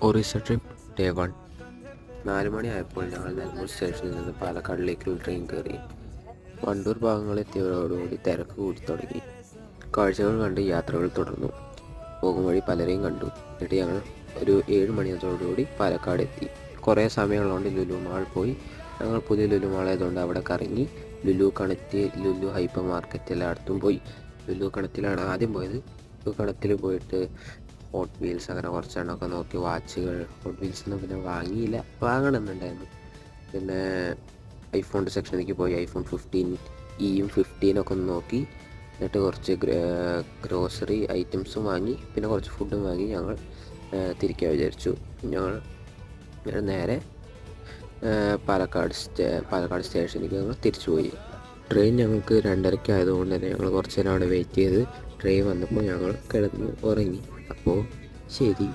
Orissa trip day 1. 4 മണിയായപ്പോൾ ഞങ്ങൾ നെൽമൂർ സ്റ്റേഷനിൽ നിന്ന് പാലക്കാടിലേക്കുള്ള ട്രെയിൻ കയറി. വണ്ടൂർ ഭാഗങ്ങളെത്തിയതോടുകൂടി തിരക്ക് കൂടി തുടങ്ങി. കാഴ്ചകൾ കണ്ട് യാത്രകൾ തുടർന്നു. പോകും വഴി പലരെയും കണ്ടു. എന്നിട്ട് ഞങ്ങൾ ഒരു 7 മണിയോടുകൂടി പാലക്കാട് എത്തി. കുറേ സമയമുള്ളതുകൊണ്ട് ലുലു മാൾ പോയി. ഞങ്ങൾ പുതിയ ലുലു മാളായതുകൊണ്ട് അവിടെ കറങ്ങി. Lulu connect, Lulu hyper market എല്ലായിടത്തും പോയി. ലുലു കണക്റ്റിലാണ് ആദ്യം പോയത്. ലുലു കണക്റ്റിൽ പോയിട്ട് ഹോട്ട് വീൽസ് അങ്ങനെ കുറച്ചെണ്ണമൊക്കെ നോക്കി. വാച്ചുകൾ, ഹോട്ട് വീൽസൊന്നും പിന്നെ വാങ്ങിയില്ല, വാങ്ങണമെന്നുണ്ടായിരുന്നു. പിന്നെ ഐഫോണിൻ്റെ സെക്ഷനിലേക്ക് പോയി. ഐഫോൺ 15 15 ഒന്ന് നോക്കി. എന്നിട്ട് കുറച്ച് ഗ്രോസറി ഐറ്റംസും വാങ്ങി, പിന്നെ കുറച്ച് ഫുഡും വാങ്ങി ഞങ്ങൾ തിരിക്കാൻ വിചാരിച്ചു. ഞങ്ങൾ നേരെ പാലക്കാട് സ്റ്റേഷനിലേക്ക് ഞങ്ങൾ തിരിച്ചു പോയി. ട്രെയിൻ ഞങ്ങൾക്ക് 2:30 ആയതുകൊണ്ട് തന്നെ ഞങ്ങൾ കുറച്ച് നേരം അവിടെ വെയിറ്റ് ചെയ്ത് ട്രെയിൻ വന്നപ്പോൾ ഞങ്ങൾ കിടന്ന് ഉറങ്ങി. അപ്പോൾ ശരി.